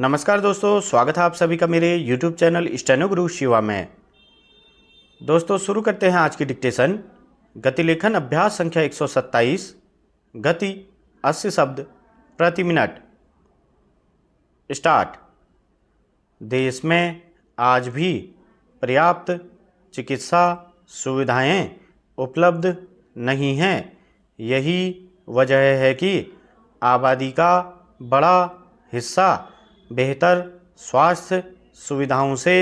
नमस्कार दोस्तों, स्वागत है आप सभी का मेरे YouTube चैनल स्टेनो गुरु शिवा में। दोस्तों शुरू करते हैं आज की डिक्टेशन। गति लेखन अभ्यास संख्या 127। गति 80 शब्द प्रति मिनट। स्टार्ट। देश में आज भी पर्याप्त चिकित्सा सुविधाएं उपलब्ध नहीं हैं। यही वजह है कि आबादी का बड़ा हिस्सा बेहतर स्वास्थ्य सुविधाओं से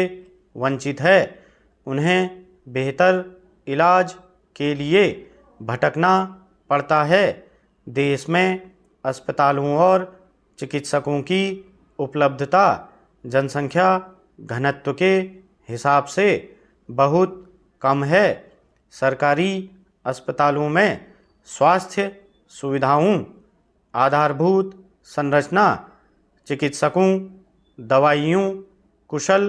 वंचित है। उन्हें बेहतर इलाज के लिए भटकना पड़ता है। देश में अस्पतालों और चिकित्सकों की उपलब्धता जनसंख्या घनत्व के हिसाब से बहुत कम है। सरकारी अस्पतालों में स्वास्थ्य सुविधाओं, आधारभूत संरचना, चिकित्सकों, दवाइयों, कुशल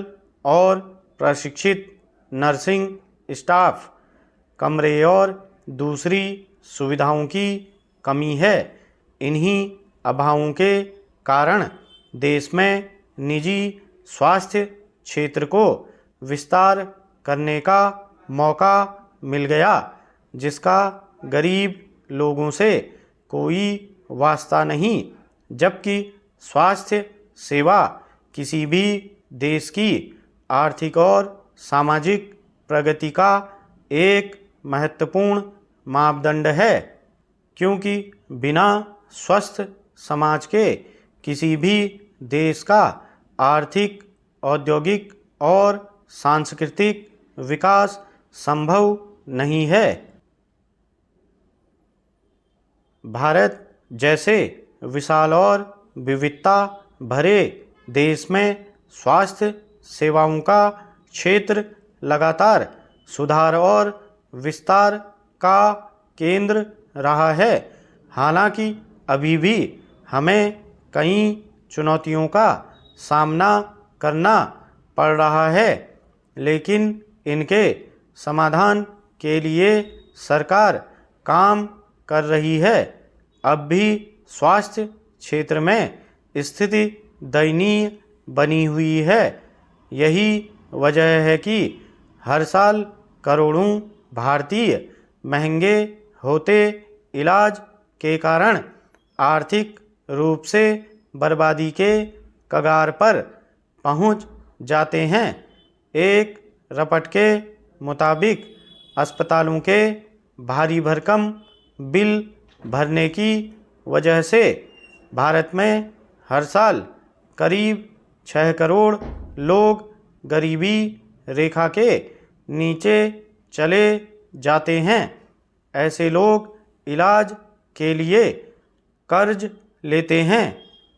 और प्रशिक्षित नर्सिंग स्टाफ, कमरे और दूसरी सुविधाओं की कमी है। इन्हीं अभावों के कारण देश में निजी स्वास्थ्य क्षेत्र को विस्तार करने का मौका मिल गया, जिसका गरीब लोगों से कोई वास्ता नहीं। जबकि स्वास्थ्य सेवा किसी भी देश की आर्थिक और सामाजिक प्रगति का एक महत्वपूर्ण मापदंड है, क्योंकि बिना स्वस्थ समाज के किसी भी देश का आर्थिक, औद्योगिक और सांस्कृतिक विकास संभव नहीं है। भारत जैसे विशाल और विविधता भरे देश में स्वास्थ्य सेवाओं का क्षेत्र लगातार सुधार और विस्तार का केंद्र रहा है। हालांकि अभी भी हमें कई चुनौतियों का सामना करना पड़ रहा है, लेकिन इनके समाधान के लिए सरकार काम कर रही है। अब भी स्वास्थ्य क्षेत्र में स्थिति दयनीय बनी हुई है। यही वजह है कि हर साल करोड़ों भारतीय महंगे होते इलाज के कारण आर्थिक रूप से बर्बादी के कगार पर पहुंच जाते हैं। एक रिपोर्ट के मुताबिक अस्पतालों के भारी भरकम बिल भरने की वजह से भारत में हर साल करीब 6 करोड़ लोग गरीबी रेखा के नीचे चले जाते हैं। ऐसे लोग इलाज के लिए कर्ज लेते हैं।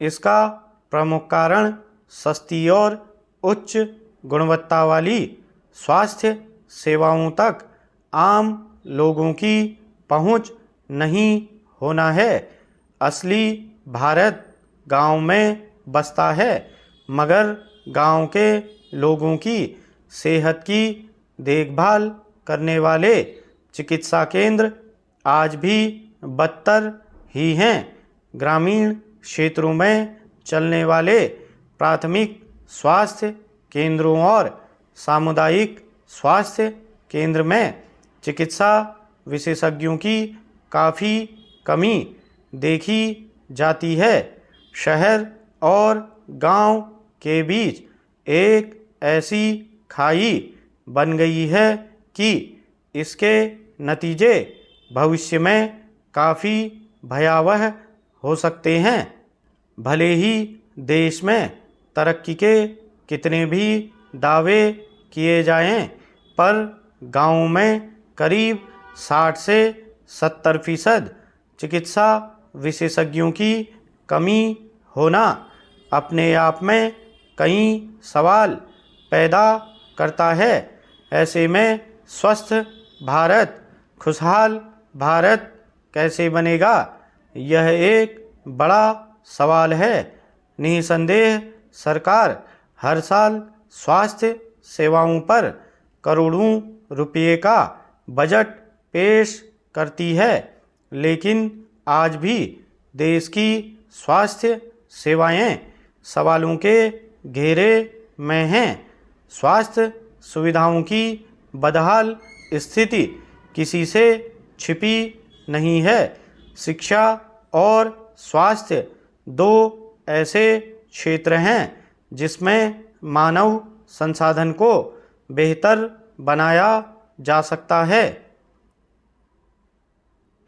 इसका प्रमुख कारण सस्ती और उच्च गुणवत्ता वाली स्वास्थ्य सेवाओं तक आम लोगों की पहुंच नहीं होना है। असली भारत गांव में बसता है, मगर गांव के लोगों की सेहत की देखभाल करने वाले चिकित्सा केंद्र आज भी बदतर ही हैं। ग्रामीण क्षेत्रों में चलने वाले प्राथमिक स्वास्थ्य केंद्रों और सामुदायिक स्वास्थ्य केंद्र में चिकित्सा विशेषज्ञों की काफ़ी कमी देखी जाती है। शहर और गांव के बीच एक ऐसी खाई बन गई है कि इसके नतीजे भविष्य में काफ़ी भयावह हो सकते हैं। भले ही देश में तरक्की के कितने भी दावे किए जाएं, पर गांवों में करीब 60 से 70% चिकित्सा विशेषज्ञों की कमी होना अपने आप में कई सवाल पैदा करता है। ऐसे में स्वस्थ भारत, खुशहाल भारत कैसे बनेगा, यह एक बड़ा सवाल है। निसंदेह सरकार हर साल स्वास्थ्य सेवाओं पर करोड़ों रुपये का बजट पेश करती है, लेकिन आज भी देश की स्वास्थ्य सेवाएं सवालों के घेरे में हैं। स्वास्थ्य सुविधाओं की बदहाल स्थिति किसी से छिपी नहीं है। शिक्षा और स्वास्थ्य दो ऐसे क्षेत्र हैं जिसमें मानव संसाधन को बेहतर बनाया जा सकता है।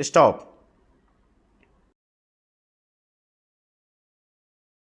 स्टॉप।